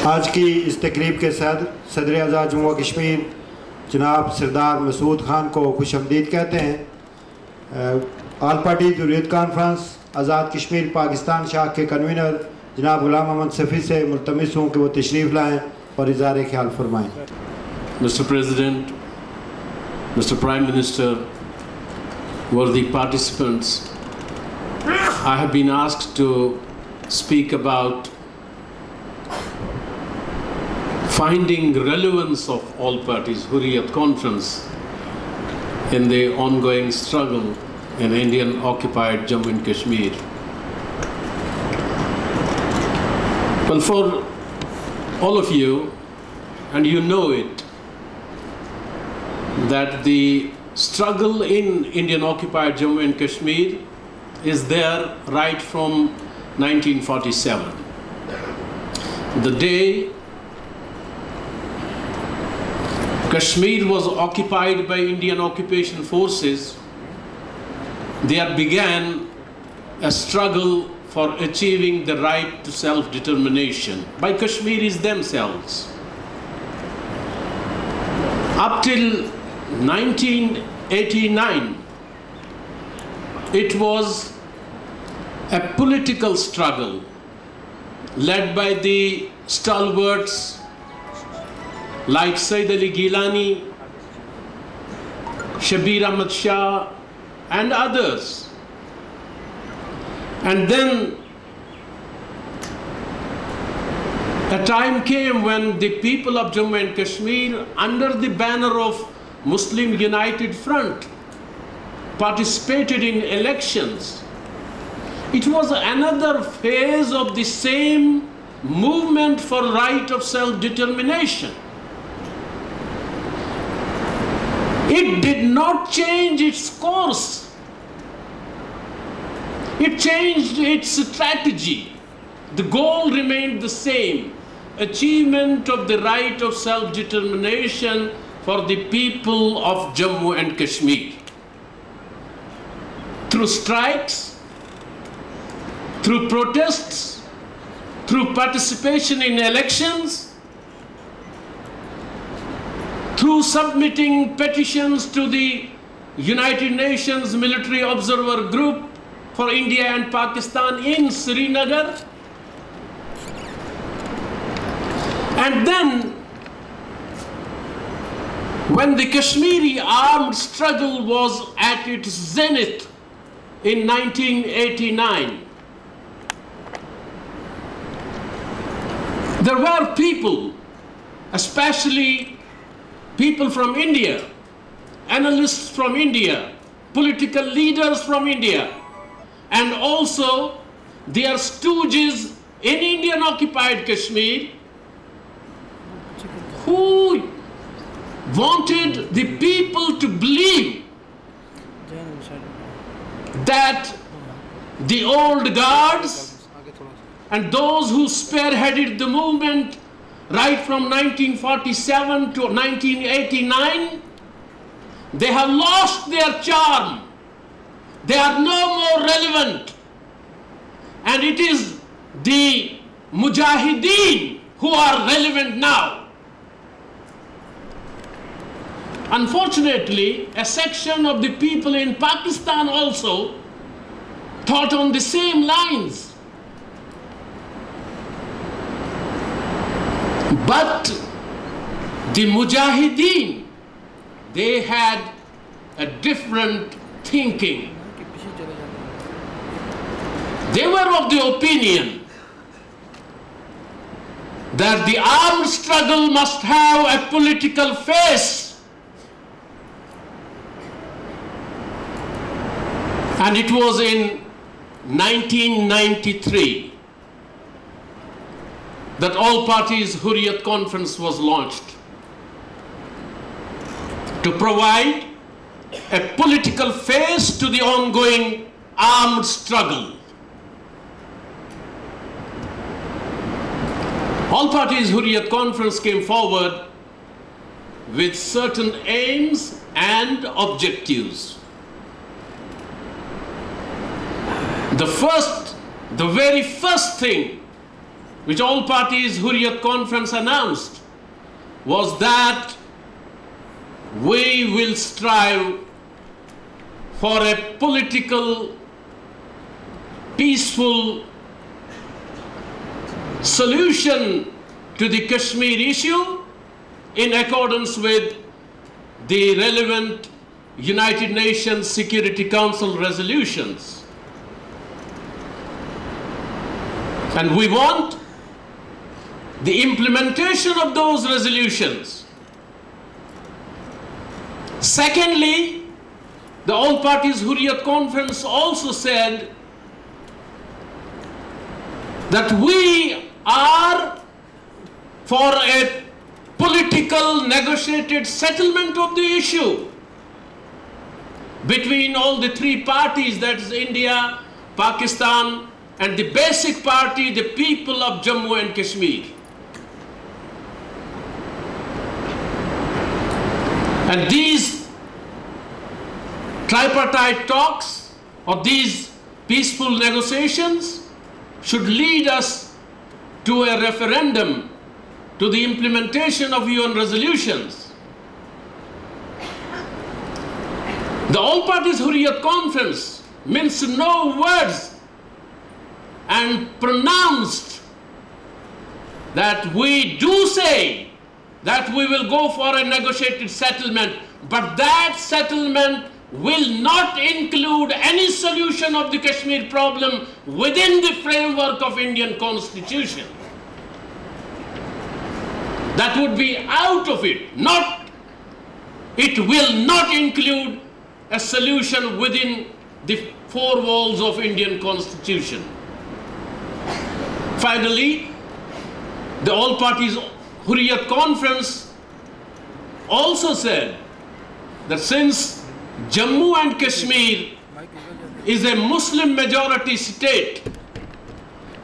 आज की इस तकरीब के सदर आज़ाद जम्मू कश्मीर जनाब सरदार मसूद खान को खुशामदीद कहते हैं। All party Hurriyat conference Azad Kashmir Pakistan शाख के कन्वीनर जनाब गुलाम मोहम्मद सफ़ी से मुल्तमिस हूँ कि वो तशरीफ़ लाएँ और इज़हार ख्याल फरमाएँ। Mr. President, Mr. Prime Minister, worthy participants, I have been asked to speak about finding relevance of all parties Hurriyat Conference in the ongoing struggle in Indian occupied Jammu and Kashmir. Well, for all of you, and you know it, that the struggle in Indian occupied Jammu and Kashmir is there right from 1947. The day Kashmir was occupied by Indian occupation forces, there began a struggle for achieving the right to self-determination by Kashmiris themselves. Up till 1989, it was a political struggle led by the stalwarts like Sayyid Ali Gilani, Shabir Ahmad Shah, and others. And then a time came when the people of Jammu and Kashmir, under the banner of Muslim United Front, participated in elections. It was another phase of the same movement for right of self-determination. It did not change its course. It changed its strategy. The goal remained the same: achievement of the right of self-determination for the people of Jammu and Kashmir. Through strikes, through protests, through participation in elections, through submitting petitions to the United Nations Military Observer Group for India and Pakistan in Srinagar. And then, when the Kashmiri armed struggle was at its zenith in 1989, there were people, especially people from India, analysts from India, political leaders from India, and also their stooges in Indian occupied Kashmir, who wanted the people to believe that the old guards and those who spearheaded the movement right from 1947 to 1989, they have lost their charm. They are no more relevant. And it is the Mujahideen who are relevant now. Unfortunately, a section of the people in Pakistan also thought on the same lines. But the Mujahideen, they had a different thinking. They were of the opinion that the armed struggle must have a political face. And it was in 1993 that All Parties Hurriyat Conference was launched to provide a political face to the ongoing armed struggle. All Parties Hurriyat Conference came forward with certain aims and objectives. The very first thing which all parties Hurriyat Conference announced was that we will strive for a political, peaceful solution to the Kashmir issue in accordance with the relevant United Nations Security Council resolutions. And we want the implementation of those resolutions. Secondly, the All Parties Hurriyat Conference also said that we are for a political negotiated settlement of the issue between all the three parties, that is India, Pakistan, and the basic party, the people of Jammu and Kashmir. And these tripartite talks or these peaceful negotiations should lead us to a referendum, to the implementation of UN resolutions. The All Parties Hurriyat Conference minced no words and pronounced that we do say that we will go for a negotiated settlement, but that settlement will not include any solution of the Kashmir problem within the framework of Indian Constitution. That would be out of it. It will not include a solution within the four walls of Indian Constitution. Finally, the All Parties Hurriyat Conference also said that since Jammu and Kashmir is a Muslim majority state,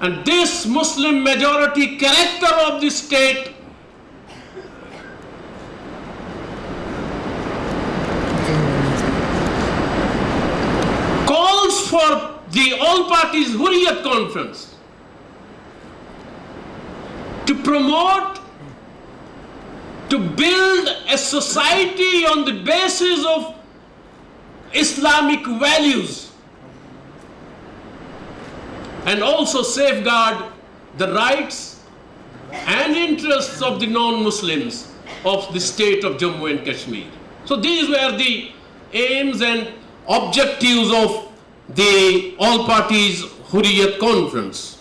and this Muslim majority character of the state calls for the All Parties Hurriyat Conference to promote, to build a society on the basis of Islamic values and also safeguard the rights and interests of the non-Muslims of the state of Jammu and Kashmir. So these were the aims and objectives of the All Parties Hurriyat Conference.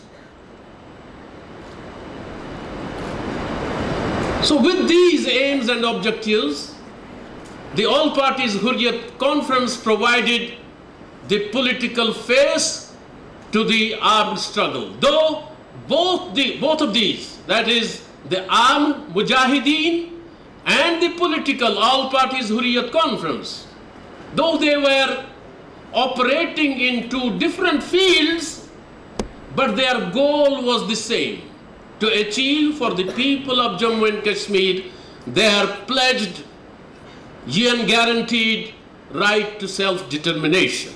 So with these aims and objectives, the All Parties Hurriyat Conference provided the political face to the armed struggle. Though both of these, that is the armed Mujahideen and the political All Parties Hurriyat Conference, though they were operating in two different fields, but their goal was the same: to achieve for the people of Jammu and Kashmir their pledged UN guaranteed right to self-determination.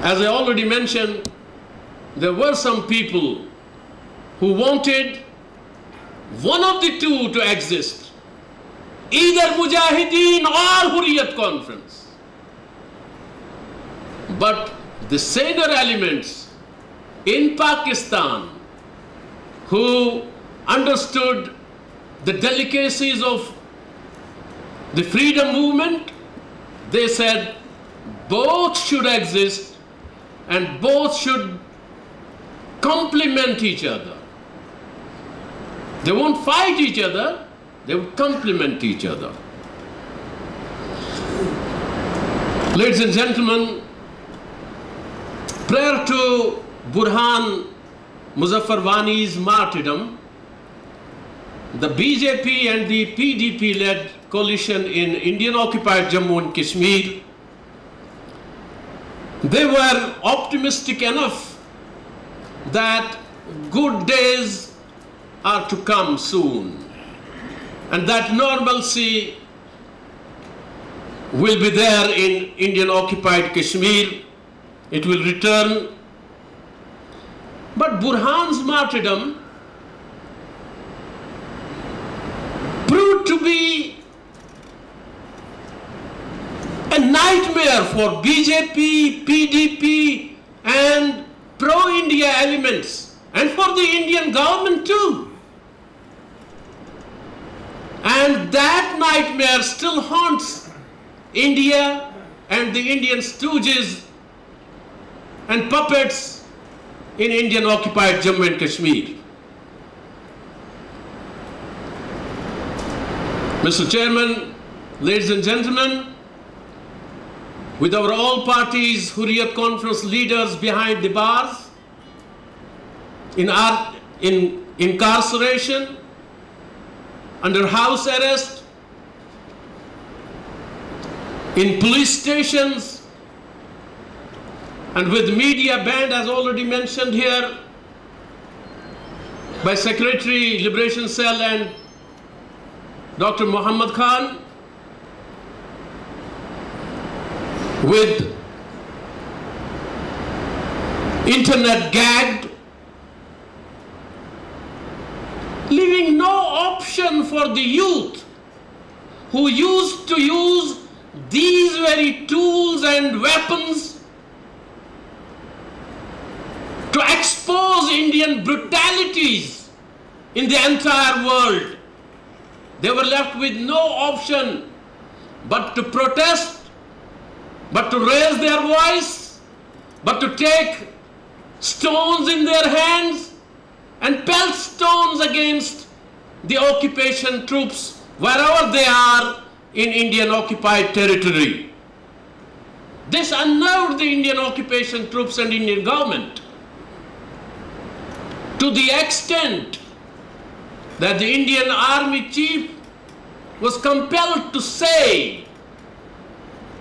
As I already mentioned, there were some people who wanted one of the two to exist, either Mujahideen or Hurriyat Conference. But the saner elements in Pakistan who understood the delicacies of the freedom movement, they said both should exist and both should complement each other. They won't fight each other, they would complement each other. Ladies and gentlemen, prior to Burhan Muzaffar Wani's martyrdom, the BJP and the PDP-led coalition in Indian-occupied Jammu and Kashmir, they were optimistic enough that good days are to come soon and that normalcy will be there in Indian-occupied Kashmir. It will return But Burhan's martyrdom proved to be a nightmare for BJP, PDP, and pro-India elements, and for the Indian government too. And that nightmare still haunts India and the Indian stooges and puppets in Indian-occupied Jammu and Kashmir. Mr. Chairman, ladies and gentlemen, with our all parties Hurriyat Conference leaders behind the bars, in incarceration, under house arrest, in police stations, and with media banned, as already mentioned here by Secretary Liberation Cell and Dr. Muhammad Khan, with internet gagged, leaving no option for the youth who used to use these very tools and weapons to expose Indian brutalities in the entire world. They were left with no option but to protest, but to raise their voice, but to take stones in their hands and pelt stones against the occupation troops wherever they are in Indian occupied territory. This unnerved the Indian occupation troops and Indian government to the extent that the Indian Army chief was compelled to say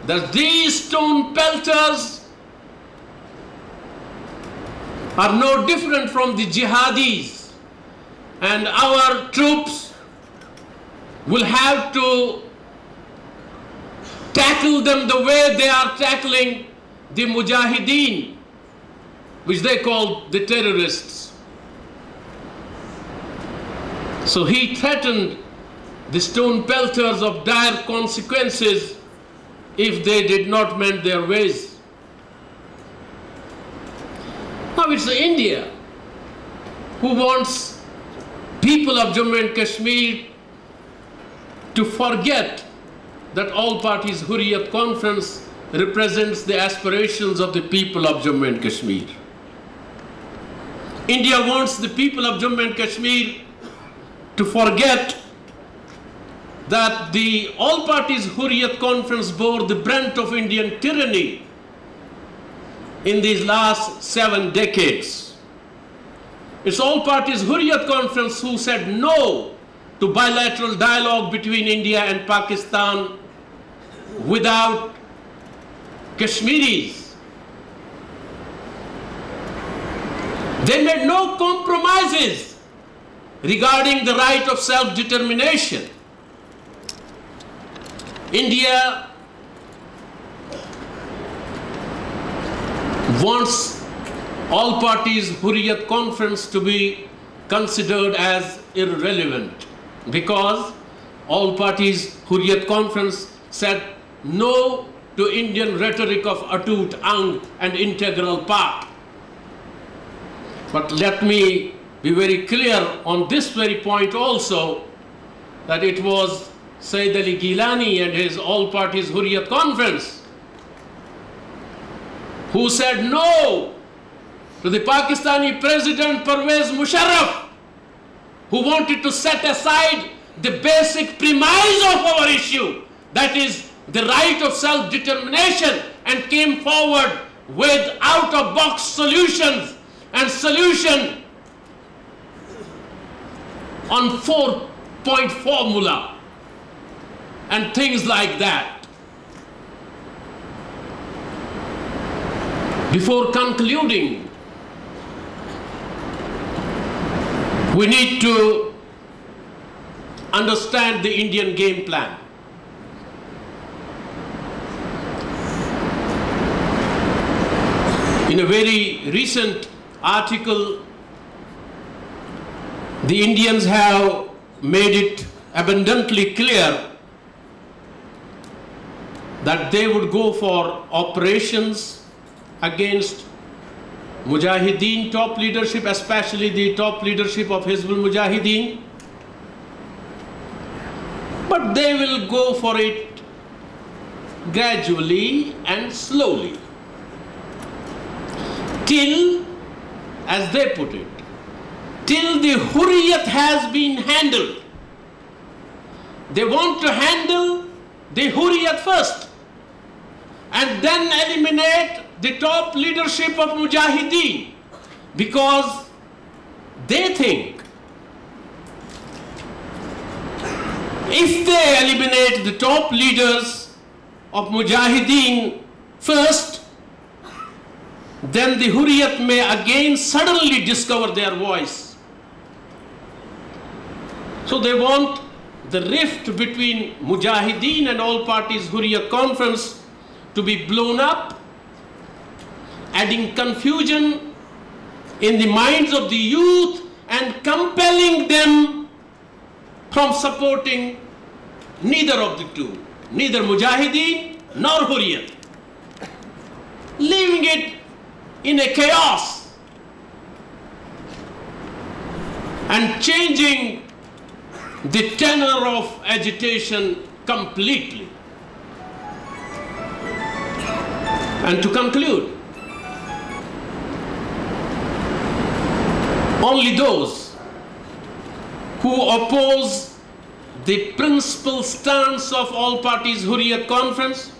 that these stone pelters are no different from the jihadis, and our troops will have to tackle them the way they are tackling the mujahideen, which they call the terrorists. So he threatened the stone pelters of dire consequences if they did not mend their ways. Now it's India who wants people of Jammu and Kashmir to forget that all parties Hurriyat Conference represents the aspirations of the people of Jammu and Kashmir. India wants the people of Jammu and Kashmir to forget that the all parties Hurriyat Conference bore the brunt of Indian tyranny in these last 7 decades. It's all parties Hurriyat Conference who said no to bilateral dialogue between India and Pakistan without Kashmiris. They made no compromises regarding the right of self-determination. India wants all parties Hurriyat Conference to be considered as irrelevant because all parties Hurriyat Conference said no to Indian rhetoric of atut ang and integral part. But let me be very clear on this very point also, that it was Sayyid Ali Gilani and his all parties Hurriyat Conference who said no to the Pakistani President Pervez Musharraf, who wanted to set aside the basic premise of our issue, that is the right of self-determination, and came forward with out-of-box solutions and solution on 4-point formula and things like that. Before concluding, we need to understand the Indian game plan. In a very recent article, the Indians have made it abundantly clear that they would go for operations against Mujahideen top leadership, especially the top leadership of Hizbul Mujahideen. But they will go for it gradually and slowly, till, as they put it, till the Hurriyat has been handled. They want to handle the Hurriyat first and then eliminate the top leadership of Mujahideen, because they think if they eliminate the top leaders of Mujahideen first, then the Hurriyat may again suddenly discover their voice. So they want the rift between Mujahideen and all parties Hurriyat conference to be blown up, adding confusion in the minds of the youth and compelling them from supporting neither of the two, neither Mujahideen nor Hurriyat, leaving it in a chaos and changing the tenor of agitation completely. And to conclude, only those who oppose the principal stance of all parties Hurriyat conference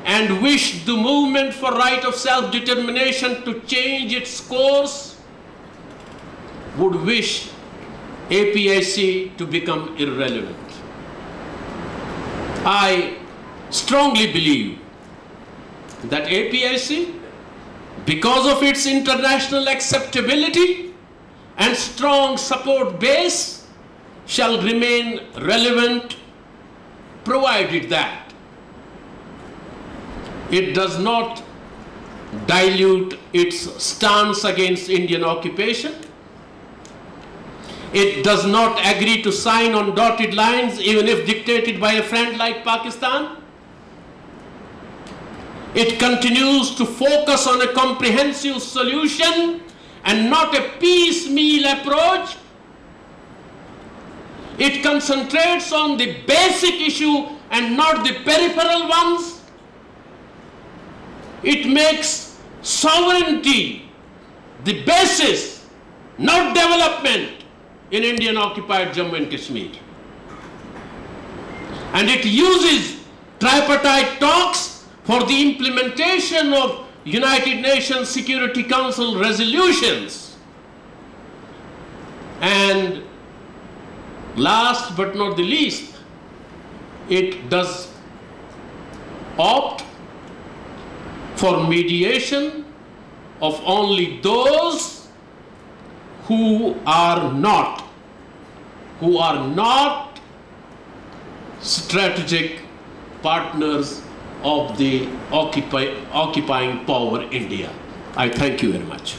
and wish the movement for right of self-determination to change its course would wish APIC to become irrelevant. I strongly believe that APIC, because of its international acceptability and strong support base, shall remain relevant, provided that it does not dilute its stance against Indian occupation. It does not agree to sign on dotted lines, even if dictated by a friend like Pakistan. It continues to focus on a comprehensive solution and not a piecemeal approach. It concentrates on the basic issue and not the peripheral ones. It makes sovereignty the basis, not development, in Indian occupied Jammu and Kashmir. And it uses tripartite talks for the implementation of United Nations Security Council resolutions. And last but not the least, it does opt for mediation of only those who are not strategic partners of the occupying power India. I thank you very much.